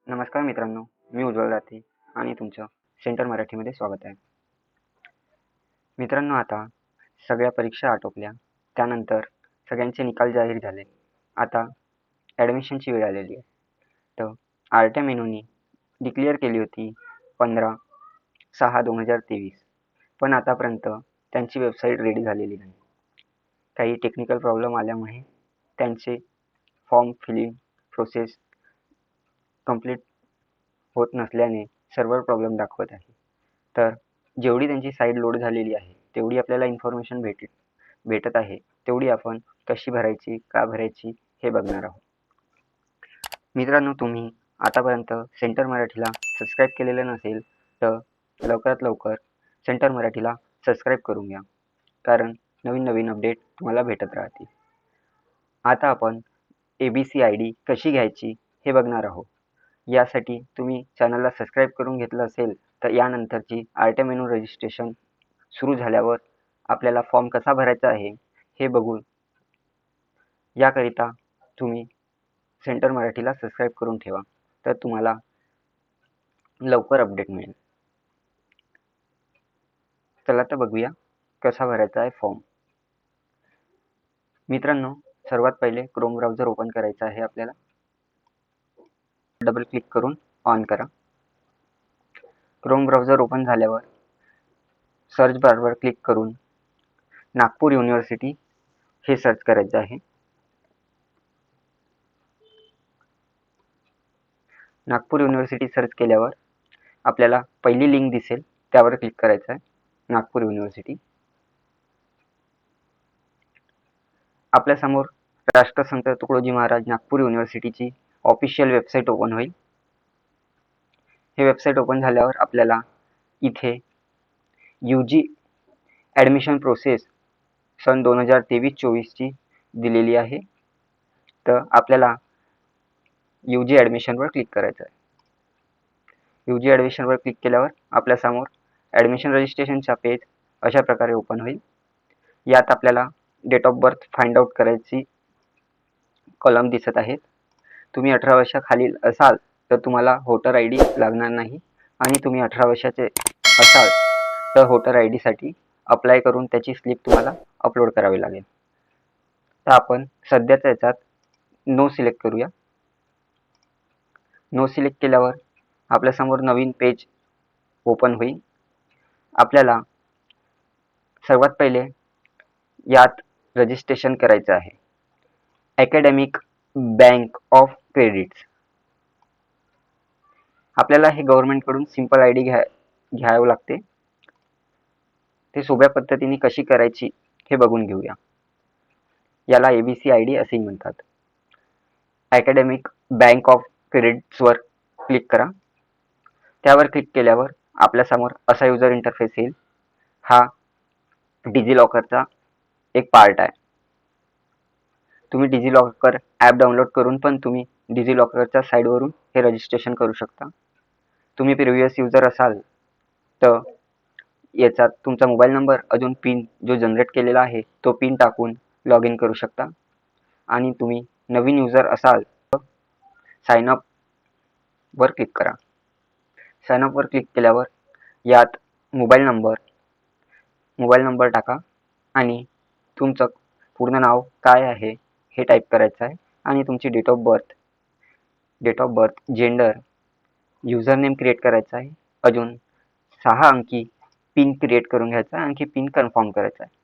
नमस्कार मित्रांनो, मी उज्ज्वल राठी आणि तुमचं सेंटर मराठीमध्ये स्वागत आहे. मित्रांनो, आता सगळ्या परीक्षा आटोपल्या, त्यानंतर सगळ्यांचे निकाल जाहीर झाले. आता ॲडमिशनची वेळ आलेली आहे. तर आरट्या डिक्लेअर केली होती 15/6/2023, पण आतापर्यंत त्यांची वेबसाईट रेडी झालेली नाही. काही टेक्निकल प्रॉब्लेम आल्यामुळे त्यांचे फॉर्म फिलिंग प्रोसेस कंप्लीट होत नसल्याने सर्व्हर प्रॉब्लेम दाखवत आहे. तर जेवढी त्यांची साईट लोड झालेली आहे तेवढी आपल्याला इन्फॉर्मेशन भेटत आहे, तेवढी आपण कशी भरायची, का भरायची हे बघणार आहोत. मित्रांनो, तुम्ही आतापर्यंत सेंटर मराठीला सबस्क्राईब केलेलं नसेल तर लवकरात लवकर सेंटर मराठीला सबस्क्राईब करून घ्या, कारण नवीन नवीन अपडेट तुम्हाला भेटत राहतील. आता आपण ABCID कशी घ्यायची हे बघणार आहोत. यासाठी तुम्ही चॅनलला सबस्क्राईब करून घेतलं असेल तर यानंतरची आरट्या रजिस्ट्रेशन सुरू झाल्यावर आपल्याला फॉर्म कसा भरायचा आहे हे बघून याकरिता तुम्ही सेंटर मराठीला सबस्क्राईब करून ठेवा, तर तुम्हाला लवकर अपडेट मिळेल. चला तर बघूया कसा भरायचा आहे फॉर्म. मित्रांनो, सर्वात पहिले क्रोम ब्राउझर ओपन करायचा आहे आपल्याला. डबल क्लिक करून ऑन करा. क्रोम ब्राउझर ओपन झाल्यावर सर्च बारवर क्लिक करून नागपूर युनिव्हर्सिटी हे सर्च करायचं आहे. नागपूर युनिव्हर्सिटी सर्च केल्यावर आपल्याला पहिली लिंक दिसेल, त्यावर क्लिक करायचं आहे. नागपूर युनिव्हर्सिटी. आपल्यासमोर राष्ट्रसंत तुकडोजी महाराज नागपूर युनिव्हर्सिटीची ऑफिशियल वेबसाईट ओपन होईल. हे वेबसाईट ओपन झाल्यावर आपल्याला इथे UG ॲडमिशन प्रोसेस सन 2023-24ची दिलेली आहे. तर आपल्याला UG ॲडमिशनवर क्लिक करायचं आहे. UG ॲडमिशनवर क्लिक केल्यावर आपल्यासमोर ॲडमिशन रजिस्ट्रेशनचा पेज अशा प्रकारे ओपन होईल. यात आपल्याला date of birth find out करायची कॉलम दिसत आहेत. तुम्ही 18 वर्षाखालील असाल तर तुम्हाला वोटर ID लागणार नाही, आणि तुम्ही 18 वर्षाचे असाल तर वोटर ID साठी अप्लाय करून त्याची स्लिप तुम्हाला अपलोड करावी लागेल. तर आपण सध्याच्या याच्यात नो सिलेक्ट करूया. नो सिलेक्ट केल्यावर आपल्यासमोर नवीन पेज ओपन होईल. आपल्याला सर्वात पहिले यात रजिस्ट्रेशन करायचं आहे. Academic bank of credits. आपल्याला हे गव्हर्नमेंटकडून सिंपल ID घ्यावं लागते. ते सोप्या पद्धतीने कशी करायची हे बघून घेऊया. याला ABCID असे म्हणतात. अकॅडमिक बँक ऑफ क्रेडिट्सवर क्लिक करा. त्यावर क्लिक केल्यावर आपल्यासमोर असा युजर इंटरफेस येईल. हा डिजिलॉकरचा एक पार्ट आहे. तुम्ही डिजिलॉकर ॲप डाउनलोड करून पण तुम्ही डिजिलॉकरच्या साईटवरून हे रजिस्ट्रेशन करू शकता. तुम्ही प्रिव्हियस युजर असाल तर याच्यात तुमचा मोबाईल नंबर अजून पिन जो जनरेट केलेला आहे तो पिन टाकून लॉग इन करू शकता. आणि तुम्ही नवीन युजर असाल तर साइन अप वर क्लिक करा. साइन अप वर क्लिक केल्यावर यात मोबाईल नंबर टाका आणि तुमचं पूर्ण नाव काय आहे हे टाईप करायचं आहे, आणि तुमची date of birth, gender, user name create करायचा आहे. अजून 6 अंकी पिन क्रिएट करून घ्यायचा आहे, आणखी पिन कन्फर्म करायचा आहे.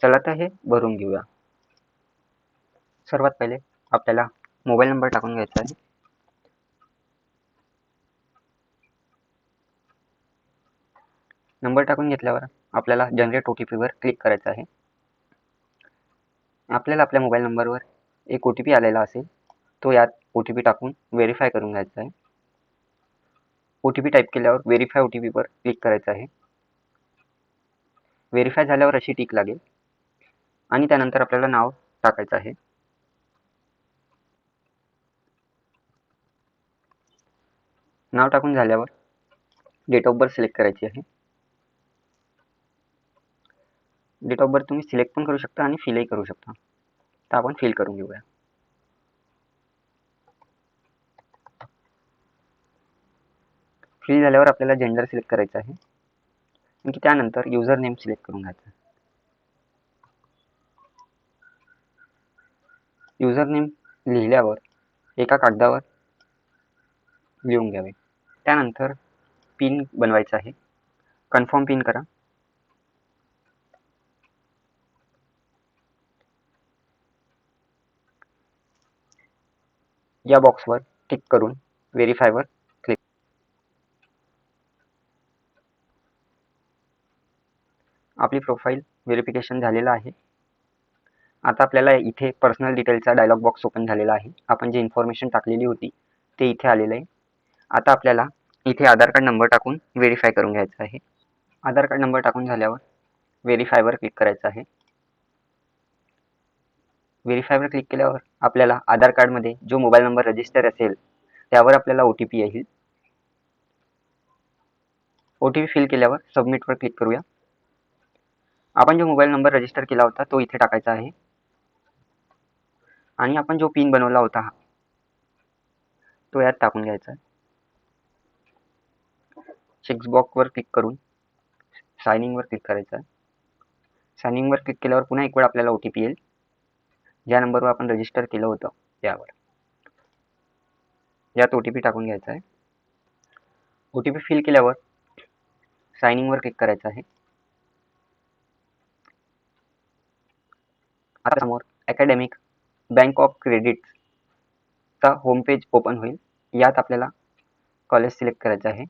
चला तर हे भरून घेऊया. सर्वात पहिले आपल्याला मोबाईल नंबर टाकून घ्यायचा आहे. नंबर टाकून घेतल्यावर आपल्याला जनरेट OTP वर क्लिक करायचं आहे. आपल्याला आपल्या मोबाईल नंबरवर एक OTP आलेला असेल, तो यात OTP टाकून व्हेरीफाय करून घ्यायचा आहे. OTP टाईप केल्यावर व्हेरीफाय OTP वर क्लिक करायचं आहे. व्हेरीफाय झाल्यावर अशी टिक लागेल, आणि त्यानंतर आपल्याला नाव टाकायचं आहे. नाव टाकून झाल्यावर डेट ऑफ बर्थ सिलेक्ट करायची आहे. डेट ऑफ बर्थ तुम्ही सिलेक्ट पण करू शकता आणि फिलही करू शकता. तर आपण फिल करून घेऊया. फिल झाल्यावर आपल्याला जेंडर सिलेक्ट करायचं आहे आणि त्यानंतर युजर नेम सिलेक्ट करून घ्यायचं. युजर नेम लिहिल्यावर एका कागदावर लिहून घ्यावे. त्यानंतर पिन बनवायचा आहे. कन्फर्म पिन करा. या बॉक्सवर टिक करून व्हेरीफायवर क्लिक. आपली प्रोफाईल व्हेरिफिकेशन झालेलं आहे. आता आपल्याला इथे पर्सनल डिटेलचा डायलॉग बॉक्स ओपन झालेला आहे. आपण जी इन्फॉर्मेशन टाकलेली होती ते इथे आलेलं आहे. आता आपल्याला इथे आधार कार्ड नंबर टाकून व्हेरीफाय करून घ्यायचं आहे. आधार कार्ड नंबर टाकून झाल्यावर व्हेरीफायवर क्लिक करायचं आहे. व्हेरीफायवर क्लिक केल्यावर आपल्याला आधार कार्डमध्ये जो मोबाईल नंबर रजिस्टर असेल त्यावर आपल्याला OTP येईल. OTP फिल केल्यावर सबमिटवर क्लिक करूया. आपण जो मोबाईल नंबर रजिस्टर केला होता तो इथे टाकायचा आहे आणि आपण जो पिन बनवला होता तो यात टाकून घ्यायचा. चेकबॉक्सवर क्लिक करून साइन इनवर क्लिक करायचं आहे. साइन इनवर क्लिक केल्यावर पुन्हा एक वेळ आपल्याला OTP येईल. ज्या नंबरवर आपण रजिस्टर केलं होतं त्यावर यात OTP टाकून घ्यायचा आहे. OTP फिल केल्यावर साइन इनवर क्लिक करायचं आहे. आता समोर अकॅडमिक बँक ऑफ क्रेडिटचा होम पेज ओपन होईल. यात आपल्याला कॉलेज सिलेक्ट करायचं आहे.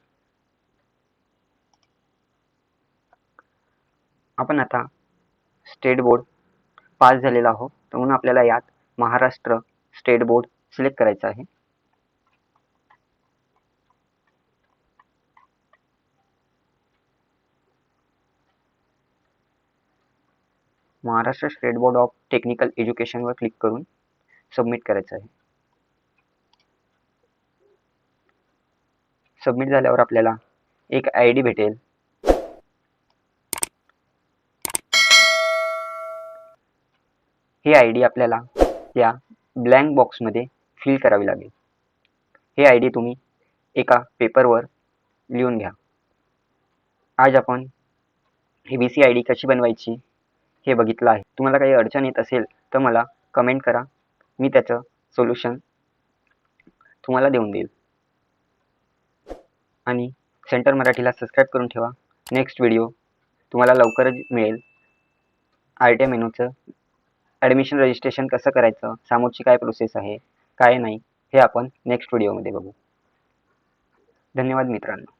आपण आता स्टेट बोर्ड पास झालेला आहोत म्हणून आपल्याला यात महाराष्ट्र स्टेट बोर्ड सिलेक्ट करायचं आहे. Maharashtra state board of technical एज्युकेशनवर क्लिक करून सबमिट करायचं आहे. सबमिट झाल्यावर आपल्याला एक ID भेटेल. ही ID आपल्याला या ब्लँक बॉक्समध्ये फिल करावी लागेल. ही ID तुम्ही एका पेपरवर लिहून घ्या. आज आपण ABC ID कशी बनवायची हे बघितलं आहे. तुम्हाला काही अडचण येत असेल तर मला कमेंट करा. मी त्याचं सोल्युशन तुम्हाला देऊन देईल. आणि सेंटर मराठीला सबस्क्राईब करून ठेवा. नेक्स्ट व्हिडिओ तुम्हाला लवकरच मिळेल. RTI मेनूचं ॲडमिशन रजिस्ट्रेशन कसं करायचं, समोरची काय प्रोसेस आहे, काय नाही हे आपण नेक्स्ट व्हिडिओमध्ये बघू. धन्यवाद मित्रांनो.